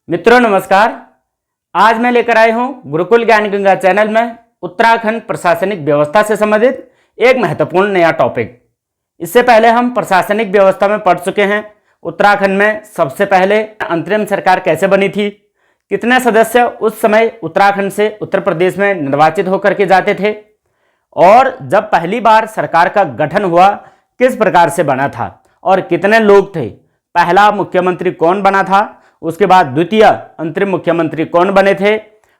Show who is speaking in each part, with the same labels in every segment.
Speaker 1: मित्रों नमस्कार। आज मैं लेकर आया हूं गुरुकुल ज्ञान गंगा चैनल में उत्तराखंड प्रशासनिक व्यवस्था से संबंधित एक महत्वपूर्ण नया टॉपिक। इससे पहले हम प्रशासनिक व्यवस्था में पढ़ चुके हैं। उत्तराखंड में सबसे पहले अंतरिम सरकार कैसे बनी थी, कितने सदस्य उस समय उत्तराखंड से उत्तर प्रदेश में निर्वाचित होकर के जाते थे, और जब पहली बार सरकार का गठन हुआ किस प्रकार से बना था और कितने लोग थे, पहला मुख्यमंत्री कौन बना था, उसके बाद द्वितीय अंतरिम मुख्यमंत्री कौन बने थे,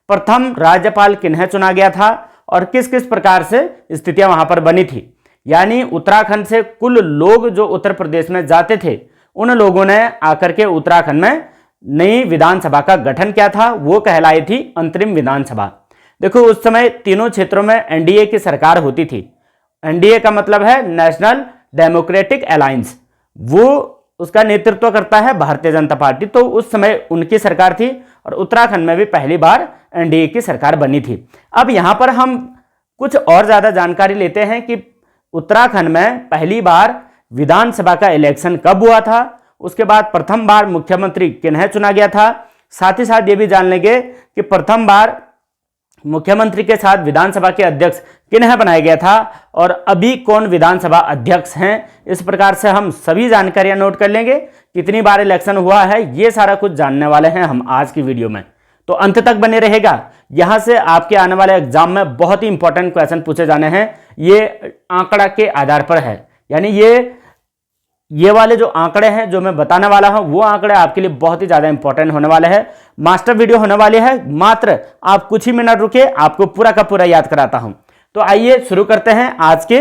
Speaker 1: प्रथम राज्यपाल किन्हें चुना गया था और किस किस प्रकार से स्थितियां वहां पर बनी थी। यानी उत्तराखंड से कुल लोग जो उत्तर प्रदेश में जाते थे उन लोगों ने आकर के उत्तराखंड में नई विधानसभा का गठन किया था, वो कहलाई थी अंतरिम विधानसभा। देखो उस समय तीनों क्षेत्रों में एनडीए की सरकार होती थी। एनडीए का मतलब है नेशनल डेमोक्रेटिक अलायंस, वो उसका नेतृत्व करता है भारतीय जनता पार्टी। तो उस समय उनकी सरकार थी और उत्तराखंड में भी पहली बार एनडीए की सरकार बनी थी। अब यहाँ पर हम कुछ और ज़्यादा जानकारी लेते हैं कि उत्तराखंड में पहली बार विधानसभा का इलेक्शन कब हुआ था, उसके बाद प्रथम बार मुख्यमंत्री किन्हें चुना गया था। साथ ही साथ ये भी जान लेंगे कि प्रथम बार मुख्यमंत्री के साथ विधानसभा के अध्यक्ष किन्हें बनाया गया था और अभी कौन विधानसभा अध्यक्ष हैं। इस प्रकार से हम सभी जानकारियां नोट कर लेंगे, कितनी बार इलेक्शन हुआ है, ये सारा कुछ जानने वाले हैं हम आज की वीडियो में। तो अंत तक बने रहेगा। यहां से आपके आने वाले एग्जाम में बहुत ही इंपॉर्टेंट क्वेश्चन पूछे जाने हैं। ये आंकड़ा के आधार पर है, यानी ये वाले जो आंकड़े हैं जो मैं बताने वाला हूं वो आंकड़े आपके लिए बहुत ही ज्यादा इंपॉर्टेंट होने वाले हैं। मास्टर वीडियो होने वाली है, मात्र आप कुछ ही मिनट रुके, आपको पूरा का पूरा याद कराता हूं। तो आइए शुरू करते हैं आज के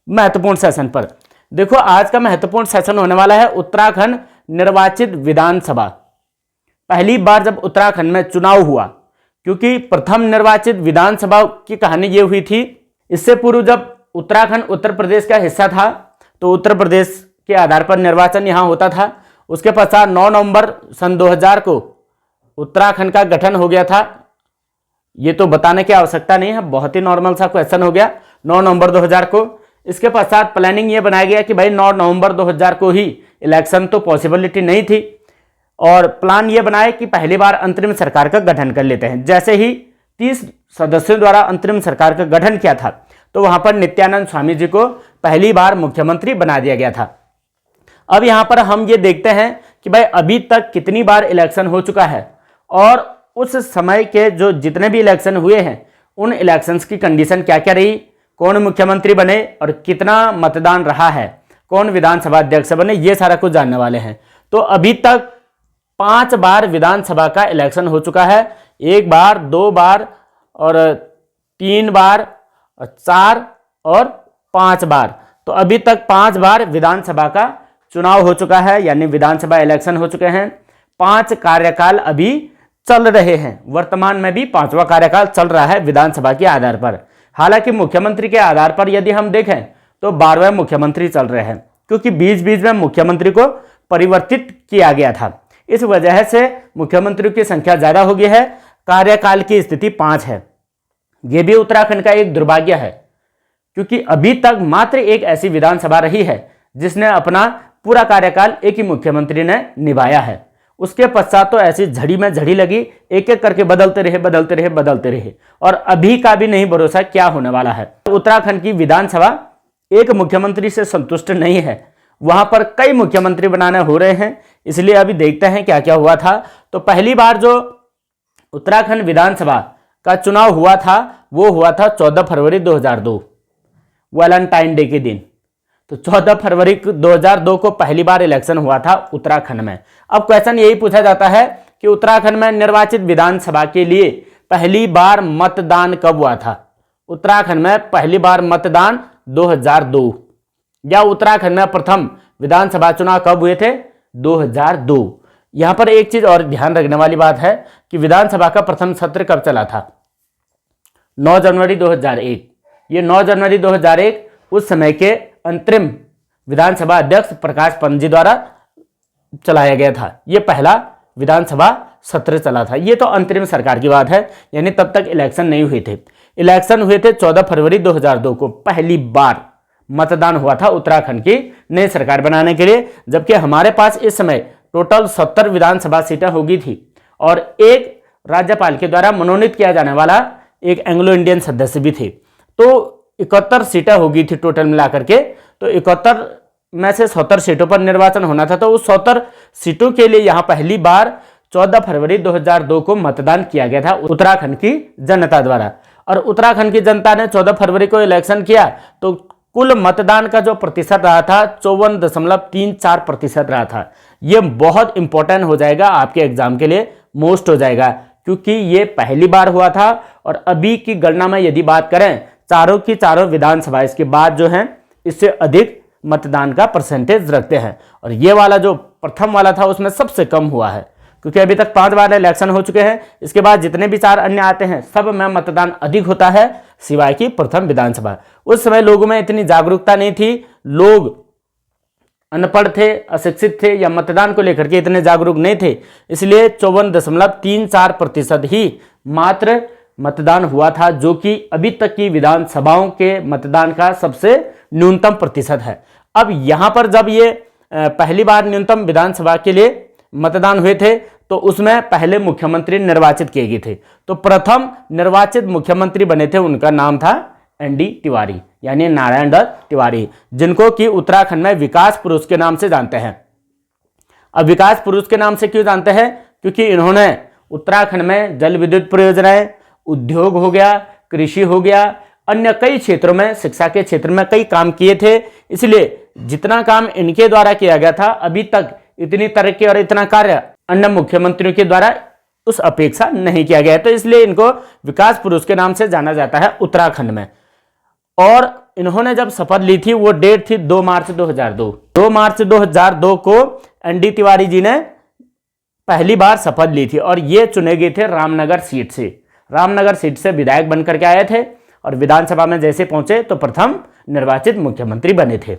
Speaker 1: महत्वपूर्ण सेशन पर। देखो आज का महत्वपूर्ण सेशन होने वाला है उत्तराखंड निर्वाचित विधानसभा। पहली बार जब उत्तराखंड में चुनाव हुआ, क्योंकि प्रथम निर्वाचित विधानसभा की कहानी ये हुई थी, इससे पूर्व जब उत्तराखंड उत्तर प्रदेश का हिस्सा था तो उत्तर प्रदेश के आधार पर निर्वाचन यहाँ होता था। उसके पश्चात 9 नवंबर सन 2000 को उत्तराखंड का गठन हो गया था। ये तो बताने की आवश्यकता नहीं है, बहुत ही नॉर्मल सा क्वेश्चन हो गया 9 नवंबर 2000 को। इसके पश्चात प्लानिंग ये बनाया गया कि भाई 9 नवंबर 2000 को ही इलेक्शन, तो पॉसिबिलिटी नहीं थी, और प्लान ये बनाए कि पहली बार अंतरिम सरकार का गठन कर लेते हैं। जैसे ही 30 सदस्यों द्वारा अंतरिम सरकार का गठन किया था तो वहां पर नित्यानंद स्वामी जी को पहली बार मुख्यमंत्री बना दिया गया था। अब यहां पर हम ये देखते हैं कि भाई अभी तक कितनी बार इलेक्शन हो चुका है और उस समय के जो जितने भी इलेक्शन हुए हैं उन इलेक्शंस की कंडीशन क्या क्या रही, कौन मुख्यमंत्री बने और कितना मतदान रहा है, कौन विधानसभा अध्यक्ष बने, ये सारा कुछ जानने वाले हैं। तो अभी तक 5 बार विधानसभा का इलेक्शन हो चुका है, 1 बार, 2 बार और 3 बार और 4 और 5 बार। तो अभी तक 5 बार विधानसभा का चुनाव हो चुका है, यानी विधानसभा इलेक्शन हो चुके हैं। 5 कार्यकाल अभी चल रहे हैं, वर्तमान में भी 5वां कार्यकाल चल रहा है विधानसभा के आधार पर। हालांकि मुख्यमंत्री के आधार पर यदि हम देखें तो 12वें मुख्यमंत्री चल रहे हैं, क्योंकि बीच बीच में मुख्यमंत्री को परिवर्तित किया गया था। इस वजह से मुख्यमंत्री की संख्या ज्यादा हो गई है, कार्यकाल की स्थिति 5 है। यह भी उत्तराखंड का एक दुर्भाग्य है, क्योंकि अभी तक मात्र एक ऐसी विधानसभा रही है जिसने अपना पूरा कार्यकाल एक ही मुख्यमंत्री ने निभाया है। उसके पश्चात तो ऐसी झड़ी में झड़ी लगी, एक एक करके बदलते रहे और अभी का भी नहीं भरोसा क्या होने वाला है। उत्तराखंड की विधानसभा एक मुख्यमंत्री से संतुष्ट नहीं है, वहां पर कई मुख्यमंत्री बनाने हो रहे हैं। इसलिए अभी देखते हैं क्या क्या हुआ था। तो पहली बार जो उत्तराखंड विधानसभा का चुनाव हुआ था वो हुआ था 14 फरवरी 2002, वैलेंटाइन डे के दिन। तो 14 फरवरी 2002 को पहली बार इलेक्शन हुआ था उत्तराखंड में। अब क्वेश्चन यही पूछा जाता है कि उत्तराखंड में निर्वाचित विधानसभा के लिए पहली बार मतदान कब हुआ था। उत्तराखंड में पहली बार मतदान 2002, या उत्तराखंड में प्रथम विधानसभा चुनाव कब हुए थे, 2002। यहां पर एक चीज और ध्यान रखने वाली बात है कि विधानसभा का प्रथम सत्र कब चला था, 9 जनवरी 2001। ये 9 जनवरी 2001 उस समय के अंतरिम विधानसभा अध्यक्ष प्रकाश पंत जी द्वारा चलाया गया था। यह पहला विधानसभा सत्र चला था। ये तो अंतरिम सरकार की बात है, यानी तब तक इलेक्शन नहीं हुए थे। इलेक्शन हुए थे 14 फरवरी 2002 को, पहली बार मतदान हुआ था उत्तराखंड की नई सरकार बनाने के लिए। जबकि हमारे पास इस समय टोटल 70 विधानसभा सीटें होगी थी और एक राज्यपाल के द्वारा मनोनीत किया जाने वाला एक एंग्लो इंडियन सदस्य भी थे। तो 71 सीटें होगी थी टोटल मिलाकर के। तो 71 में से 70 सीटों पर निर्वाचन होना था। तो उस 70 सीटों के लिए यहाँ पहली बार 14 फरवरी 2002 को मतदान किया गया था उत्तराखंड की जनता द्वारा। और उत्तराखंड की जनता ने 14 फरवरी को इलेक्शन किया तो कुल मतदान का जो प्रतिशत रहा था 54.34% रहा था। ये बहुत इंपॉर्टेंट हो जाएगा आपके एग्जाम के लिए, मोस्ट हो जाएगा, क्योंकि ये पहली बार हुआ था। और अभी की गणना में यदि बात करें चारों की चारों विधानसभा इसके बाद जो है इससे अधिक मतदान का परसेंटेज रखते हैं। और ये वाला जो प्रथम वाला था उसमें सबसे कम हुआ है, क्योंकि अभी तक 5 बार इलेक्शन हो चुके हैं। इसके बाद जितने भी 4 अन्य आते हैं सब में मतदान अधिक होता है, सिवाय की प्रथम विधानसभा। उस समय लोगों में इतनी जागरूकता नहीं थी, लोग अनपढ़ थे, अशिक्षित थे, या मतदान को लेकर के इतने जागरूक नहीं थे, इसलिए 54.34% ही मात्र मतदान हुआ था, जो कि अभी तक की विधानसभाओं के मतदान का सबसे न्यूनतम प्रतिशत है। अब यहां पर जब ये पहली बार न्यूनतम विधानसभा के लिए मतदान हुए थे तो उसमें पहले मुख्यमंत्री निर्वाचित किए गए थे। तो प्रथम निर्वाचित मुख्यमंत्री बने थे, उनका नाम था एनडी तिवारी, यानी नारायण दत्त तिवारी, जिनको कि उत्तराखंड में विकास पुरुष के नाम से जानते हैं। अब विकास पुरुष के नाम से क्यों जानते हैं? क्योंकि इन्होंने उत्तराखंड में जल विद्युत परियोजनाएं, उद्योग हो गया, कृषि हो गया, अन्य कई क्षेत्रों में, शिक्षा के क्षेत्र में कई काम किए थे। इसलिए जितना काम इनके द्वारा किया गया था, अभी तक इतनी तरक्की और इतना कार्य अन्य मुख्यमंत्रियों के द्वारा उस अपेक्षा नहीं किया गया। तो इसलिए इनको विकास पुरुष के नाम से जाना जाता है उत्तराखंड में। और इन्होंने जब शपथ ली थी वो डेट थी 2 मार्च 2002। 2 मार्च 2002 को एनडी तिवारी जी ने पहली बार शपथ ली थी और ये चुने गए थे रामनगर सीट से। रामनगर सीट से विधायक बनकर के आए थे और विधानसभा में जैसे पहुंचे तो प्रथम निर्वाचित मुख्यमंत्री बने थे।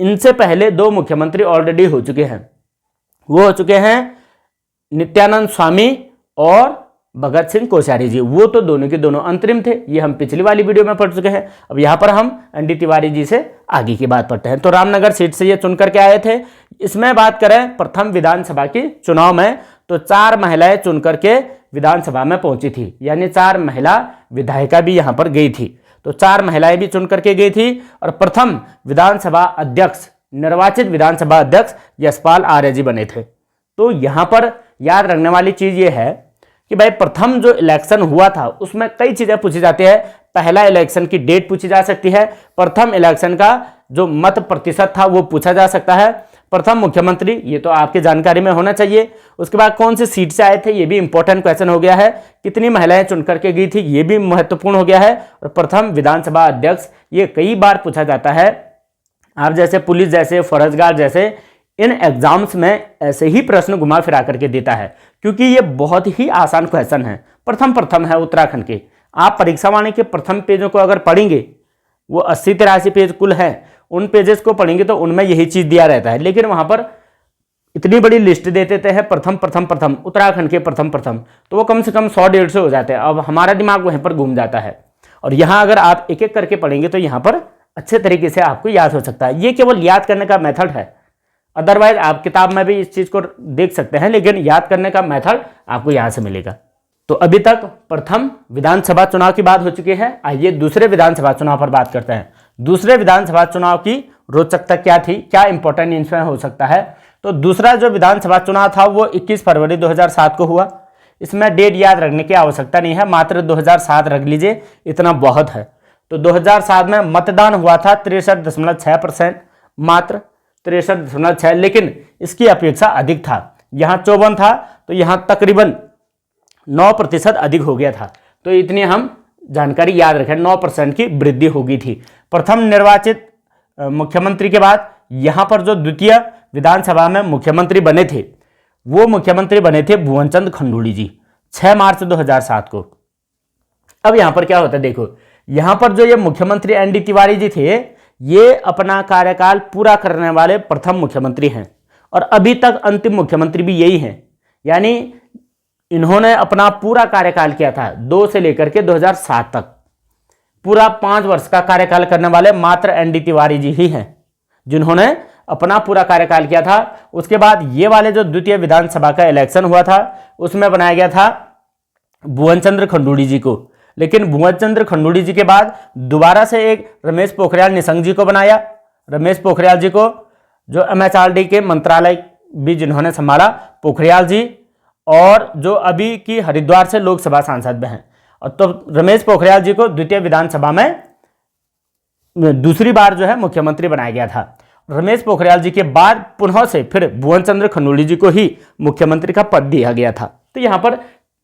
Speaker 1: इनसे पहले 2 मुख्यमंत्री ऑलरेडी हो चुके हैं। वो हो चुके हैं नित्यानंद स्वामी और भगत सिंह कोश्यारी जी। वो तो दोनों के दोनों अंतरिम थे, ये हम पिछली वाली वीडियो में पढ़ चुके हैं। अब यहाँ पर हम एनडी तिवारी जी से आगे की बात पढ़ते हैं। तो रामनगर सीट से ये चुन करके आए थे। इसमें बात करें प्रथम विधानसभा की चुनाव में तो 4 महिलाएं चुन करके विधानसभा में पहुंची थी, यानी 4 महिला विधायिका भी यहाँ पर गई थी। तो 4 महिलाएं भी चुन करके गई थी। और प्रथम विधानसभा अध्यक्ष, निर्वाचित विधानसभा अध्यक्ष यशपाल आर्य जी बने थे। तो यहाँ पर याद रखने वाली चीज ये है कि भाई प्रथम जो इलेक्शन हुआ था उसमें कई चीजें पूछी जाती है। पहला इलेक्शन की डेट पूछी जा सकती है, प्रथम इलेक्शन का जो मत प्रतिशत था वो पूछा जा सकता है, प्रथम मुख्यमंत्री, ये तो आपकी जानकारी में होना चाहिए। उसके बाद कौन सी सीट से आए थे, ये भी इंपॉर्टेंट क्वेश्चन हो गया है। कितनी महिलाएं चुन करके गई थी, ये भी महत्वपूर्ण हो गया है। और प्रथम विधानसभा अध्यक्ष, ये कई बार पूछा जाता है। आप जैसे पुलिस जैसे, फौजगार जैसे इन एग्जाम्स में ऐसे ही प्रश्न घुमा फिरा करके देता है, क्योंकि ये बहुत ही आसान क्वेश्चन है। प्रथम है उत्तराखंड के। आप परीक्षा वाणी के प्रथम पेजों को अगर पढ़ेंगे, वो 80-83 पेज कुल है, उन पेजेस को पढ़ेंगे तो उनमें यही चीज दिया रहता है। लेकिन वहां पर इतनी बड़ी लिस्ट दे देते हैं प्रथम उत्तराखंड के प्रथम, तो वो कम से कम 100-150 हो जाते हैं। अब हमारा दिमाग वहीं पर घूम जाता है। और यहाँ अगर आप एक एक करके पढ़ेंगे तो यहाँ पर अच्छे तरीके से आपको याद हो सकता है। ये केवल याद करने का मेथड है, अदरवाइज आप किताब में भी इस चीज को देख सकते हैं, लेकिन याद करने का मेथड आपको यहाँ से मिलेगा। तो अभी तक प्रथम विधानसभा चुनाव की बात हो चुकी है। आइए दूसरे विधानसभा चुनाव पर बात करते हैं। दूसरे विधानसभा चुनाव की रोचकता क्या थी, क्या इंपॉर्टेंट इसमें हो सकता है। तो दूसरा जो विधानसभा चुनाव था वो 21 फरवरी 2007 को हुआ। इसमें डेट याद रखने की आवश्यकता नहीं है, मात्र 2007 रख लीजिए, इतना बहुत है। तो 2007 में मतदान हुआ था 63.6%, मात्र 63.6, लेकिन इसकी अपेक्षा अधिक था। यहाँ 54 था तो यहाँ तकरीबन 9% अधिक हो गया था। तो इतनी हम जानकारी याद रखें, 9% की वृद्धि हो गई थी। प्रथम निर्वाचित मुख्यमंत्री के बाद यहाँ पर जो द्वितीय विधानसभा में मुख्यमंत्री बने थे वो मुख्यमंत्री बने थे भुवनचंद खंडूड़ी जी, 6 मार्च 2007 को। अब यहाँ पर क्या होता है, देखो यहाँ पर जो ये मुख्यमंत्री एनडी तिवारी जी थे, ये अपना कार्यकाल पूरा करने वाले प्रथम मुख्यमंत्री हैं और अभी तक अंतिम मुख्यमंत्री भी यही हैं। यानी इन्होंने अपना पूरा कार्यकाल किया था 2 से लेकर के 2007 तक, पूरा 5 वर्ष का कार्यकाल करने वाले मात्र एनडी तिवारी जी ही हैं जिन्होंने अपना पूरा कार्यकाल किया था। उसके बाद ये वाले जो द्वितीय विधानसभा का इलेक्शन हुआ था उसमें बनाया गया था भुवन चंद्र खंडूड़ी जी को। लेकिन भुवन चंद्र खंडूड़ी जी के बाद दोबारा से एक रमेश पोखरियाल निशंक जी को बनाया। रमेश पोखरियाल जी को जो MHRD के मंत्रालय भी जिन्होंने संभाला, पोखरियाल जी, और जो अभी की हरिद्वार से लोकसभा सांसद भी हैं। और तो रमेश पोखरियाल जी को द्वितीय विधानसभा में दूसरी बार जो है मुख्यमंत्री बनाया गया था। रमेश पोखरियाल जी के बाद पुनः से फिर भुवन चंद्र खंडूड़ी जी को ही मुख्यमंत्री का पद दिया गया था। तो यहाँ पर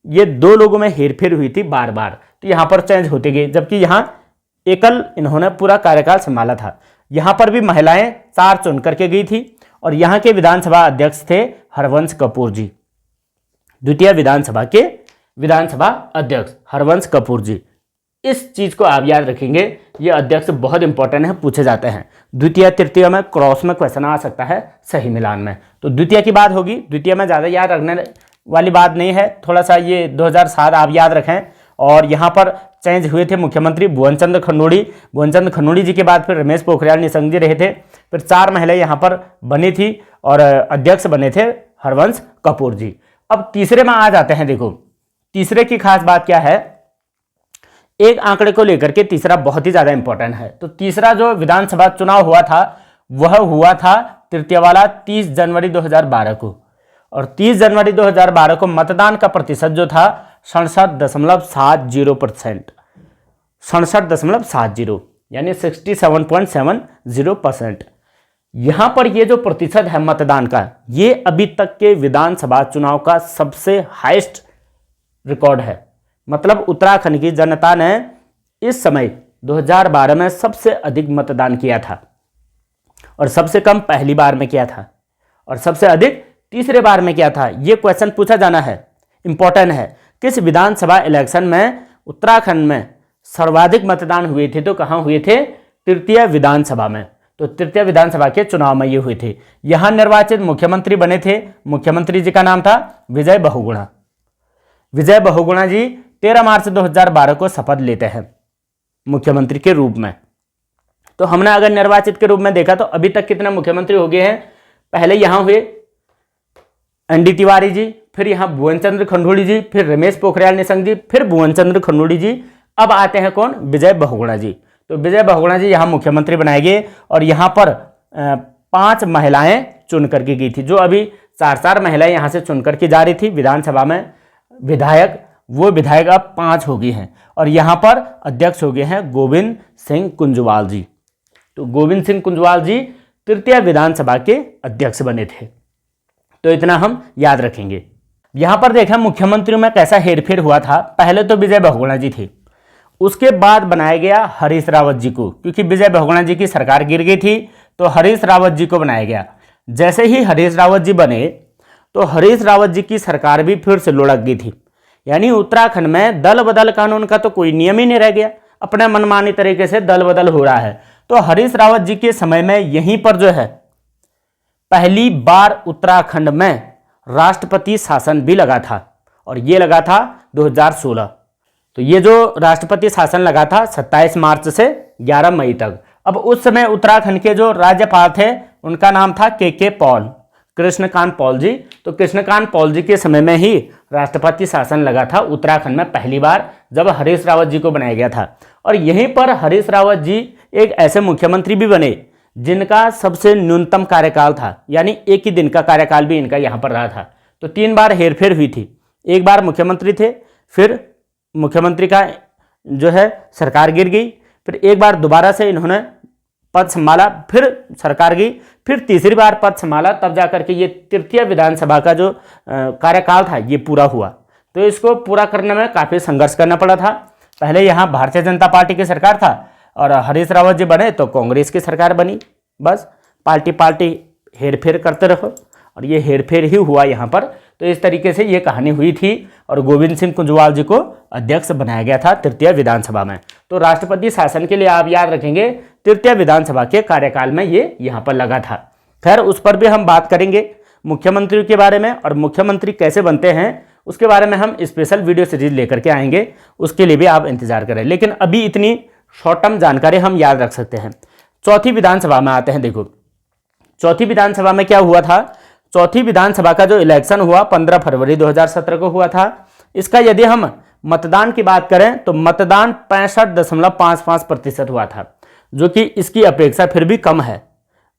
Speaker 1: ये दो लोगों में हेरफेर हुई थी बार बार, तो यहाँ पर चेंज होते गए, जबकि यहाँ एकल इन्होंने पूरा कार्यकाल संभाला था। यहाँ पर भी महिलाएं 4 चुन करके गई थी और यहाँ के विधानसभा अध्यक्ष थे हरवंश कपूर जी। द्वितीय विधानसभा के विधानसभा अध्यक्ष हरवंश कपूर जी। इस चीज को आप याद रखेंगे, ये अध्यक्ष बहुत इंपॉर्टेंट है, पूछे जाते हैं। द्वितीय तृतीय में क्रॉस में क्वेश्चन आ सकता है, सही मिलान में। तो द्वितीय की बात होगी, द्वितीय में ज़्यादा याद रखने वाली बात नहीं है, थोड़ा सा ये 2007 आप याद रखें। और यहाँ पर चेंज हुए थे मुख्यमंत्री भुवन चंद्र खंडूड़ी जी के बाद फिर रमेश पोखरियाल निशंक जी रहे थे। फिर 4 महिलाएं यहाँ पर बनी थी और अध्यक्ष बने थे हरवंश कपूर जी। अब तीसरे में आ जाते हैं। देखो तीसरे की खास बात क्या है, एक आंकड़े को लेकर के तीसरा बहुत ही ज्यादा इंपॉर्टेंट है। तो तीसरा जो विधानसभा चुनाव हुआ था वह हुआ था तृतीय वाला 30 जनवरी 2012 को। और 30 जनवरी 2012 को मतदान का प्रतिशत जो था 67.70%, 67.70 यानी 67.70%। यहां पर ये जो प्रतिशत है मतदान का, ये अभी तक के विधानसभा चुनाव का सबसे हाईएस्ट रिकॉर्ड है। मतलब उत्तराखंड की जनता ने इस समय 2012 में सबसे अधिक मतदान किया था और सबसे कम पहली बार में किया था और सबसे अधिक तीसरे बार में किया था। ये क्वेश्चन पूछा जाना है, इंपॉर्टेंट है। किस विधानसभा इलेक्शन में उत्तराखंड में सर्वाधिक मतदान हुए थे? तो कहाँ हुए थे? तृतीय विधानसभा में। तो तृतीय विधानसभा के चुनाव में ये हुए थे। यहाँ निर्वाचित मुख्यमंत्री बने थे, मुख्यमंत्री जी का नाम था विजय बहुगुणा। विजय बहुगुणा जी 13 मार्च 2012 को शपथ लेते हैं मुख्यमंत्री के रूप में। तो हमने अगर निर्वाचित के रूप में देखा तो अभी तक कितने मुख्यमंत्री हो गए हैं? पहले यहां हुए ND तिवारी जी, फिर यहां भुवन चंद्र खंडूड़ी जी, फिर रमेश पोखरियाल निशंक जी, फिर भुवन चंद्र खंडूड़ी जी। अब आते हैं कौन? विजय बहुगुणा जी। तो विजय बहुगुणा जी यहां मुख्यमंत्री बनाए गए और यहां पर 5 महिलाएं चुन करके गई थी। जो अभी 4 महिलाएं यहां से चुन करके जा रही थी विधानसभा में विधायक, वो विधायक अब 5 हो गए हैं और यहाँ पर अध्यक्ष हो गए हैं गोविंद सिंह कुंजवाल जी। तो गोविंद सिंह कुंजवाल जी तृतीय विधानसभा के अध्यक्ष बने थे। तो इतना हम याद रखेंगे। यहाँ पर देखा मुख्यमंत्रियों में कैसा हेरफेर हुआ था। पहले तो विजय बहुगुणा जी थे, उसके बाद बनाया गया हरीश रावत जी को, क्योंकि विजय बहुगुणा जी की सरकार गिर गई थी तो हरीश रावत जी को बनाया गया। जैसे ही हरीश रावत जी बने तो हरीश रावत जी की सरकार भी फिर से लुढ़क गई थी। यानी उत्तराखंड में दल बदल कानून का तो कोई नियम ही नहीं रह गया, अपने मनमानी तरीके से दल बदल हो रहा है। तो हरीश रावत जी के समय में यहीं पर जो है पहली बार उत्तराखंड में राष्ट्रपति शासन भी लगा था और ये लगा था 2016। तो ये जो राष्ट्रपति शासन लगा था 27 मार्च से 11 मई तक। अब उस समय उत्तराखंड के जो राज्यपाल थे उनका नाम था KK पॉल, कृष्णकांत पॉल जी। तो कृष्णकांत पॉल जी के समय में ही राष्ट्रपति शासन लगा था उत्तराखंड में पहली बार, जब हरीश रावत जी को बनाया गया था। और यहीं पर हरीश रावत जी एक ऐसे मुख्यमंत्री भी बने जिनका सबसे न्यूनतम कार्यकाल था, यानी एक ही दिन का कार्यकाल भी इनका यहाँ पर रहा था। तो 3 बार हेरफेर हुई थी। एक बार मुख्यमंत्री थे, फिर मुख्यमंत्री का जो है सरकार गिर गई, फिर एक बार दोबारा से इन्होंने पद संभाला, फिर सरकार गई, फिर तीसरी बार पद संभाला, तब जाकर के ये तृतीय विधानसभा का जो कार्यकाल था ये पूरा हुआ। तो इसको पूरा करने में काफ़ी संघर्ष करना पड़ा था। पहले यहाँ भारतीय जनता पार्टी की सरकार था और हरीश रावत जी बने तो कांग्रेस की सरकार बनी। बस पार्टी हेरफेर करते रहो और ये हेरफेर ही हुआ यहाँ पर। तो इस तरीके से ये कहानी हुई थी और गोविंद सिंह कुंजवाल जी को अध्यक्ष बनाया गया था तृतीय विधानसभा में। तो राष्ट्रपति शासन के लिए आप याद रखेंगे तृतीय विधानसभा के कार्यकाल में ये यहाँ पर लगा था। खैर उस पर भी हम बात करेंगे मुख्यमंत्री के बारे में, और मुख्यमंत्री कैसे बनते हैं उसके बारे में हम स्पेशल वीडियो सीरीज लेकर के आएंगे, उसके लिए भी आप इंतजार करें। लेकिन अभी इतनी शॉर्ट टर्म जानकारी हम याद रख सकते हैं। चौथी विधानसभा में आते हैं। देखो चौथी विधानसभा में क्या हुआ था, चौथी विधानसभा का जो इलेक्शन हुआ 15 फरवरी 2017 को हुआ था। इसका यदि हम मतदान की बात करें तो मतदान 65.55% हुआ था, जो कि इसकी अपेक्षा फिर भी कम है।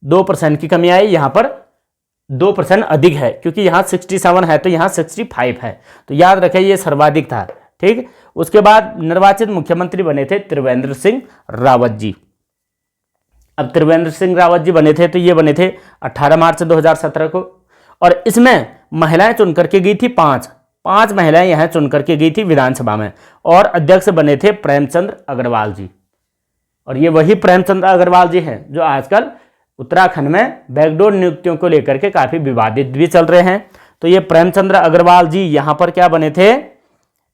Speaker 1: 2% की कमी आई, यहाँ पर 2% अधिक है, क्योंकि यहाँ 67 है तो यहाँ 65 है, तो याद रखें ये सर्वाधिक था। ठीक, उसके बाद निर्वाचित मुख्यमंत्री बने थे त्रिवेंद्र सिंह रावत जी। अब त्रिवेंद्र सिंह रावत जी बने थे तो ये बने थे 18 मार्च 2017 को, और इसमें महिलाएं चुन करके गई थी पांच महिलाएं यहां चुन करके गई थी विधानसभा में, और अध्यक्ष बने थे प्रेमचंद अग्रवाल जी। और ये वही प्रेमचंद अग्रवाल जी हैं जो आजकल उत्तराखंड में बैकडोर नियुक्तियों को लेकर के काफी विवादित भी चल रहे हैं। तो ये प्रेमचंद अग्रवाल जी यहां पर क्या बने थे,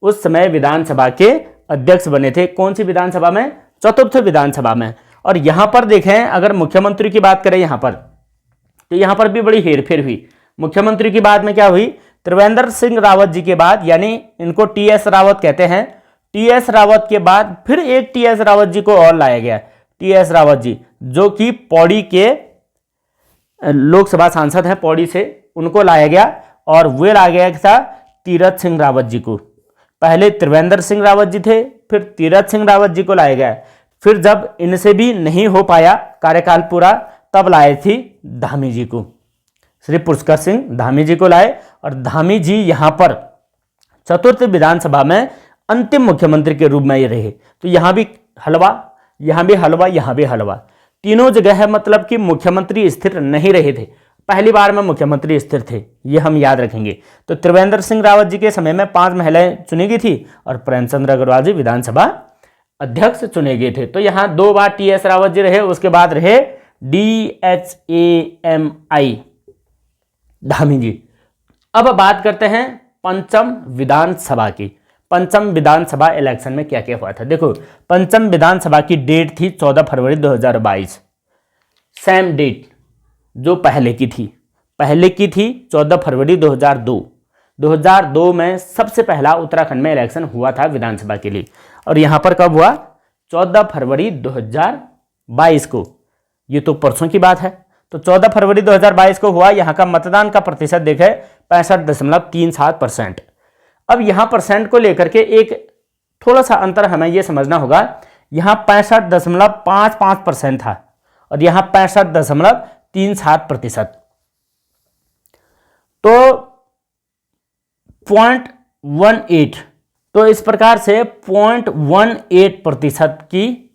Speaker 1: उस समय विधानसभा के अध्यक्ष बने थे। कौन सी विधानसभा में, चतुर्थ विधानसभा में। और यहां पर देखें, अगर मुख्यमंत्री की बात करें यहां पर, तो यहां पर भी बड़ी हेरफेर हुई। मुख्यमंत्री की बात में क्या हुई, त्रिवेंद्र सिंह रावत जी के बाद, यानी इनको टीएस रावत कहते हैं, टीएस रावत के बाद फिर एक टीएस रावत जी को और लाया गया। टीएस रावत जी जो कि पौड़ी के लोकसभा सांसद हैं, पौड़ी से, उनको लाया गया, और वे लाया गया था तीरथ सिंह रावत जी को। पहले त्रिवेंद्र सिंह रावत जी थे, फिर तीरथ सिंह रावत जी को लाया गया। फिर जब इनसे भी नहीं हो पाया कार्यकाल पूरा, तब लाए थी धामी जी को, श्री पुष्कर सिंह धामी जी को लाए, और धामी जी यहां पर चतुर्थ विधानसभा में अंतिम मुख्यमंत्री के रूप में ये रहे। तो यहां भी हलवा, यहां भी हलवा, यहां भी हलवा, तीनों जगह है, मतलब कि मुख्यमंत्री स्थिर नहीं रहे थे। पहली बार में मुख्यमंत्री स्थिर थे, ये हम याद रखेंगे। तो त्रिवेंद्र सिंह रावत जी के समय में 5 महिलाएं चुनी गई थी, और प्रेमचंद अग्रवाल जी विधानसभा अध्यक्ष चुने गए थे। तो यहां 2 बार टीएस रावत जी रहे, उसके बाद रहे DHAMI धामी जी। अब बात करते हैं पंचम विधानसभा की। पंचम विधानसभा इलेक्शन में क्या क्या हुआ था। देखो, पंचम विधानसभा की डेट थी 14 फरवरी 2022, सेम डेट जो पहले की थी 14 फरवरी 2002 में सबसे पहला उत्तराखंड में इलेक्शन हुआ था विधानसभा के लिए। और यहां पर कब हुआ, 14 फरवरी 2022 को, ये तो परसों की बात है। तो 14 फरवरी 2022 को हुआ। यहाँ का मतदान का प्रतिशत देखें 65.37%। अब यहाँ परसेंट को लेकर के एक थोड़ा सा अंतर हमें यह समझना होगा, यहाँ 65.55% था और यहाँ 65.37%। तो 0.18, तो इस प्रकार से 0.18% की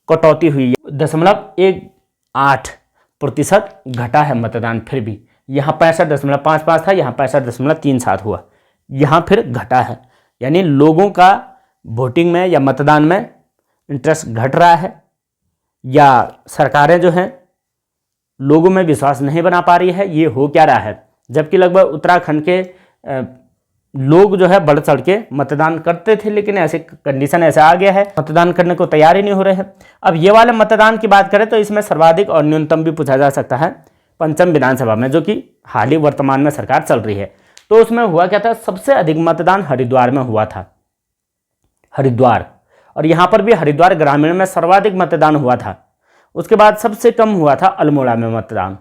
Speaker 1: कटौती हुई है। 0.18% घटा है मतदान। फिर भी यहाँ 65.55 था, यहाँ 65.37 हुआ, यहाँ फिर घटा है। यानी लोगों का वोटिंग में या मतदान में इंटरेस्ट घट रहा है, या सरकारें जो हैं लोगों में विश्वास नहीं बना पा रही है। ये हो क्या रहा है, जबकि लगभग उत्तराखंड के लोग जो है बढ़ चढ़ के मतदान करते थे, लेकिन ऐसे कंडीशन ऐसा आ गया है मतदान करने को तैयार ही नहीं हो रहे हैं। अब ये वाले मतदान की बात करें तो इसमें सर्वाधिक और न्यूनतम भी पूछा जा सकता है पंचम विधानसभा में, जो कि हाल ही वर्तमान में सरकार चल रही है। तो उसमें हुआ क्या था, सबसे अधिक मतदान हरिद्वार में हुआ था, हरिद्वार। और यहाँ पर भी हरिद्वार ग्रामीण में सर्वाधिक मतदान हुआ था। उसके बाद सबसे कम हुआ था अल्मोड़ा में मतदान।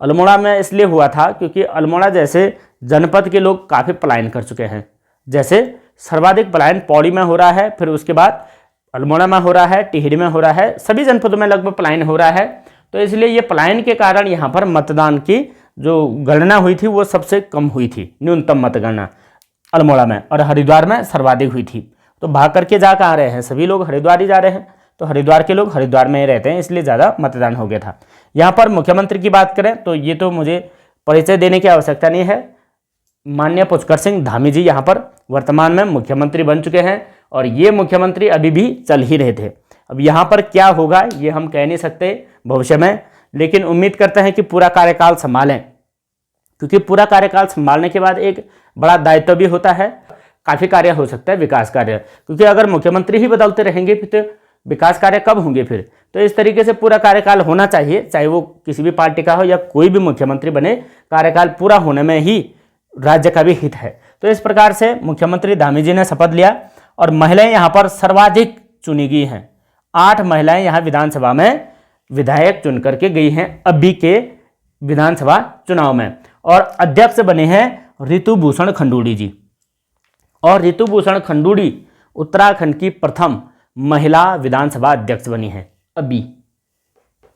Speaker 1: अल्मोड़ा में इसलिए हुआ था क्योंकि अल्मोड़ा जैसे जनपद के लोग काफ़ी पलायन कर चुके हैं। जैसे सर्वाधिक पलायन पौड़ी में हो रहा है, फिर उसके बाद अल्मोड़ा में हो रहा है, टिहरी में हो रहा है, सभी जनपदों में लगभग पलायन हो रहा है। तो इसलिए ये पलायन के कारण यहाँ पर मतदान की जो गणना हुई थी वो सबसे कम हुई थी, न्यूनतम मतगणना अल्मोड़ा में, और हरिद्वार में सर्वाधिक हुई थी। तो भाग करके जा कहाँ रहे हैं, सभी लोग हरिद्वार ही जा रहे हैं। तो हरिद्वार के लोग हरिद्वार में ही रहते हैं, इसलिए ज़्यादा मतदान हो गया था। यहाँ पर मुख्यमंत्री की बात करें तो ये तो मुझे परिचय देने की आवश्यकता नहीं है। माननीय पुष्कर सिंह धामी जी यहाँ पर वर्तमान में मुख्यमंत्री बन चुके हैं, और ये मुख्यमंत्री अभी भी चल ही रहे थे। अब यहाँ पर क्या होगा ये हम कह नहीं सकते भविष्य में, लेकिन उम्मीद करते हैं कि पूरा कार्यकाल संभालें, क्योंकि पूरा कार्यकाल संभालने के बाद एक बड़ा दायित्व भी होता है। काफ़ी कार्य हो सकता है, विकास कार्य, क्योंकि अगर मुख्यमंत्री ही बदलते रहेंगे फिर तो विकास कार्य कब होंगे फिर। तो इस तरीके से पूरा कार्यकाल होना चाहिए, चाहे वो किसी भी पार्टी का हो या कोई भी मुख्यमंत्री बने, कार्यकाल पूरा होने में ही राज्य का भी हित है। तो इस प्रकार से मुख्यमंत्री धामी जी ने शपथ लिया, और महिलाएं यहाँ पर सर्वाधिक चुनी गई हैं। 8 महिलाएं यहाँ विधानसभा में विधायक चुन करके गई हैं अभी के विधानसभा चुनाव में। और अध्यक्ष बने हैं ऋतुभूषण खंडूड़ी जी। और ऋतुभूषण खंडूड़ी उत्तराखंड की प्रथम महिला विधानसभा अध्यक्ष बनी है। अभी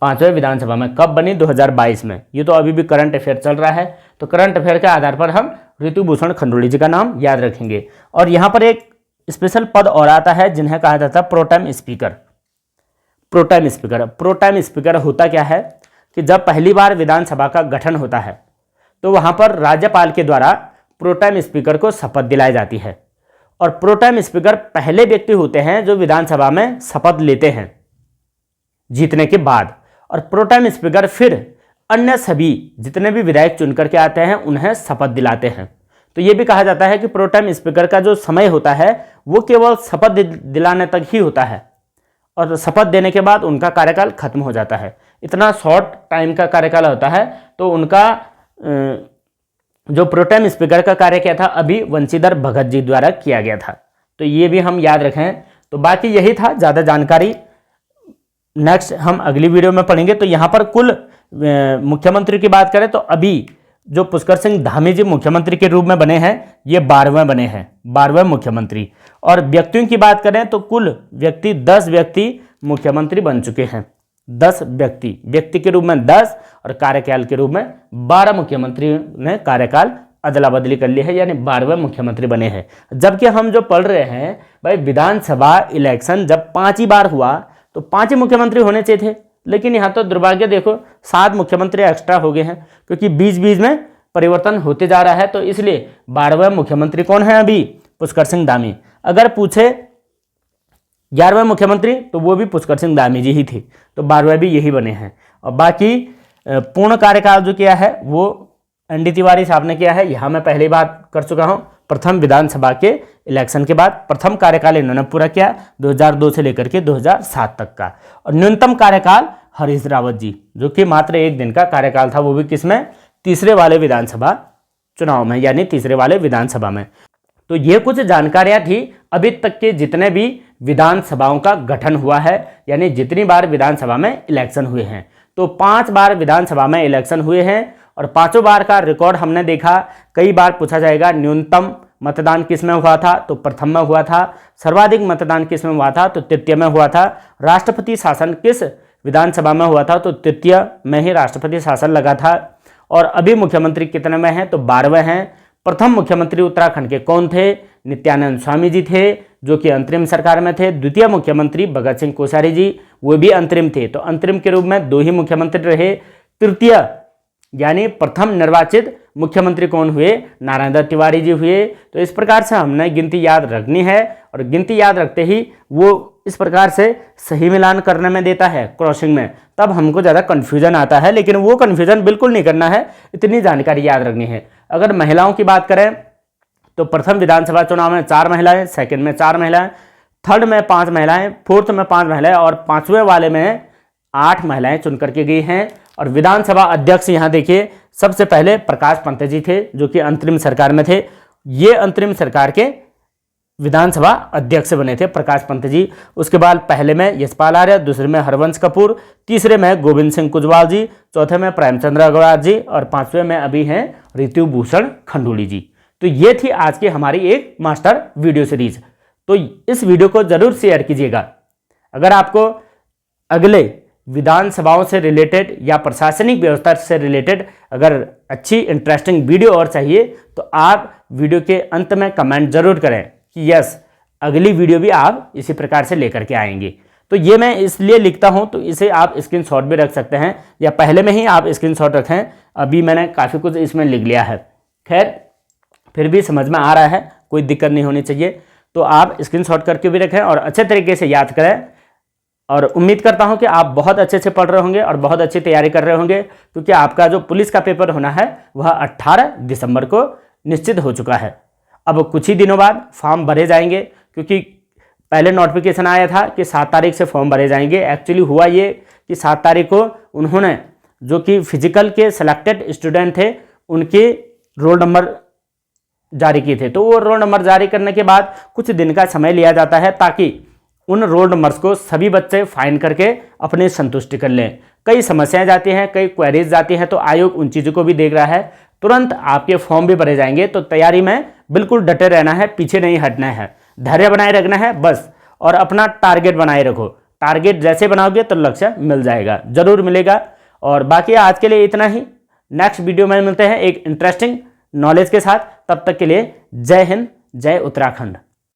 Speaker 1: 5वें विधानसभा में कब बनी? 2022 में। ये तो अभी भी करंट अफेयर चल रहा है, तो करंट अफेयर के आधार पर हम ऋतुभूषण खंडूड़ी जी का नाम याद रखेंगे। और यहाँ पर एक स्पेशल पद और आता है जिन्हें कहा जाता है pro tem speaker. Pro tem speaker, pro tem speaker होता क्या है कि जब पहली बार विधानसभा का गठन होता है तो वहाँ पर राज्यपाल के द्वारा प्रोटेम स्पीकर को शपथ दिलाई जाती है। और प्रोटेम स्पीकर पहले व्यक्ति होते हैं जो विधानसभा में शपथ लेते हैं जीतने के बाद। और प्रोटेम स्पीकर फिर अन्य सभी जितने भी विधायक चुन करके आते हैं उन्हें शपथ दिलाते हैं। तो ये भी कहा जाता है कि प्रोटेम स्पीकर का जो समय होता है वो केवल शपथ दिलाने तक ही होता है और शपथ देने के बाद उनका कार्यकाल खत्म हो जाता है। इतना शॉर्ट टाइम का कार्यकाल होता है। तो उनका जो प्रोटेम स्पीकर का कार्य किया था अभी वंशीधर भगत जी द्वारा किया गया था। तो ये भी हम याद रखें। तो बाकी यही था, ज़्यादा जानकारी नेक्स्ट हम अगली वीडियो में पढ़ेंगे। तो यहाँ पर कुल मुख्यमंत्री की बात करें तो अभी जो पुष्कर सिंह धामी जी मुख्यमंत्री के रूप में बने हैं ये 12वें बने हैं, 12वें मुख्यमंत्री। और व्यक्तियों की बात करें तो कुल व्यक्ति 10 व्यक्ति मुख्यमंत्री बन चुके हैं। 10 व्यक्ति के रूप में 10 और कार्यकाल के रूप में 12 मुख्यमंत्री ने कार्यकाल अदला बदली कर ली है, यानी 12वें मुख्यमंत्री बने हैं। जबकि हम जो पढ़ रहे हैं भाई विधानसभा इलेक्शन जब 5 ही बार हुआ तो 5 ही मुख्यमंत्री होने चाहिए थे, लेकिन यहाँ तो दुर्भाग्य देखो 7 मुख्यमंत्री एक्स्ट्रा हो गए हैं क्योंकि बीच बीच में परिवर्तन होते जा रहा है। तो इसलिए 12वें मुख्यमंत्री कौन है अभी? पुष्कर सिंह धामी। अगर पूछे 11वें मुख्यमंत्री तो वो भी पुष्कर सिंह धामी जी ही थे, तो 12वें भी यही बने हैं। और बाकी पूर्ण कार्यकाल जो किया है वो एनडी तिवारी साहब ने किया है। यहाँ मैं पहले ही बात कर चुका हूँ। प्रथम विधानसभा के इलेक्शन के बाद प्रथम कार्यकाल इन्होंने पूरा किया 2002 से लेकर के 2007 तक का। और न्यूनतम कार्यकाल हरीश रावत जी, जो कि मात्र 1 दिन का कार्यकाल था, वो भी किसमें? तीसरे वाले विधानसभा चुनाव में, यानी तीसरे वाले विधानसभा में। तो ये कुछ जानकारियां थी अभी तक के जितने भी विधानसभाओं का गठन हुआ है, यानी जितनी बार विधानसभा में इलेक्शन हुए हैं। तो 5 बार विधानसभा में इलेक्शन हुए हैं और 5 बार का रिकॉर्ड हमने देखा। कई बार पूछा जाएगा न्यूनतम मतदान किस में हुआ था, तो प्रथम में हुआ था। सर्वाधिक मतदान किस में हुआ था, तो तृतीय में हुआ था। राष्ट्रपति शासन किस विधानसभा में हुआ था, तो तृतीय में ही राष्ट्रपति शासन लगा था। और अभी मुख्यमंत्री कितने में हैं, तो 12वें हैं। प्रथम मुख्यमंत्री उत्तराखंड के कौन थे? नित्यानंद स्वामी जी थे, जो कि अंतरिम सरकार में थे। द्वितीय मुख्यमंत्री भगत सिंह कोश्यारी जी, वो भी अंतरिम थे, तो अंतरिम के रूप में 2 ही मुख्यमंत्री रहे। तृतीय यानी प्रथम निर्वाचित मुख्यमंत्री कौन हुए? नारायण दत्त तिवारी जी हुए। तो इस प्रकार से हमने गिनती याद रखनी है और गिनती याद रखते ही वो इस प्रकार से सही मिलान करने में देता है क्रॉसिंग में, तब हमको ज़्यादा कन्फ्यूजन आता है, लेकिन वो कन्फ्यूजन बिल्कुल नहीं करना है, इतनी जानकारी याद रखनी है। अगर महिलाओं की बात करें तो प्रथम विधानसभा चुनाव में 4 महिलाएं, सेकंड में 4 महिलाएं, थर्ड में 5 महिलाएं, फोर्थ में 5 महिलाएं और 5वें वाले में 8 महिलाएं चुन करके गई हैं। और विधानसभा अध्यक्ष यहाँ देखिए सबसे पहले प्रकाश पंत जी थे, जो कि अंतरिम सरकार में थे। ये अंतरिम सरकार के विधानसभा अध्यक्ष बने थे प्रकाश पंत जी। उसके बाद पहले में यशपाल आर्य, दूसरे में हरवंश कपूर, तीसरे में गोविंद सिंह कुजवाल जी, चौथे में प्रेमचंद्र अग्रवाल जी और 5वें में अभी हैं ऋतुभूषण खंडूड़ी जी। तो ये थी आज की हमारी एक मास्टर वीडियो सीरीज। तो इस वीडियो को जरूर शेयर कीजिएगा। अगर आपको अगले विधानसभाओं से रिलेटेड या प्रशासनिक व्यवस्था से रिलेटेड अगर अच्छी इंटरेस्टिंग वीडियो और चाहिए तो आप वीडियो के अंत में कमेंट जरूर करें कि यस अगली वीडियो भी आप इसी प्रकार से लेकर के आएंगे। तो ये मैं इसलिए लिखता हूं, तो इसे आप स्क्रीनशॉट भी रख सकते हैं या पहले में ही आप स्क्रीनशॉट रखें। अभी मैंने काफ़ी कुछ इसमें लिख लिया है, खैर फिर भी समझ में आ रहा है, कोई दिक्कत नहीं होनी चाहिए। तो आप स्क्रीनशॉट करके भी रखें और अच्छे तरीके से याद करें। और उम्मीद करता हूं कि आप बहुत अच्छे से पढ़ रहे होंगे और बहुत अच्छी तैयारी कर रहे होंगे, क्योंकि आपका जो पुलिस का पेपर होना है वह 18 दिसंबर को निश्चित हो चुका है। अब कुछ ही दिनों बाद फॉर्म भरे जाएंगे, क्योंकि पहले नोटिफिकेशन आया था कि 7 तारीख से फॉर्म भरे जाएंगे। एक्चुअली हुआ ये कि 7 तारीख को उन्होंने जो कि फिजिकल के सेलेक्टेड स्टूडेंट थे उनके रोल नंबर जारी किए थे। तो वो रोल नंबर जारी करने के बाद कुछ दिन का समय लिया जाता है ताकि उन रोल नंबर्स को सभी बच्चे फाइन करके अपनी संतुष्टि कर लें। कई समस्याएं जाती हैं, कई क्वेरीज जाती हैं, तो आयोग उन चीज़ों को भी देख रहा है। तुरंत आपके फॉर्म भी भरे जाएंगे। तो तैयारी में बिल्कुल डटे रहना है, पीछे नहीं हटना है, धैर्य बनाए रखना है बस, और अपना टारगेट बनाए रखो। टारगेट जैसे बनाओगे तो लक्ष्य मिल जाएगा, जरूर मिलेगा। और बाकी आज के लिए इतना ही। नेक्स्ट वीडियो में मिलते हैं एक इंटरेस्टिंग नॉलेज के साथ। तब तक के लिए जय हिंद, जय उत्तराखंड।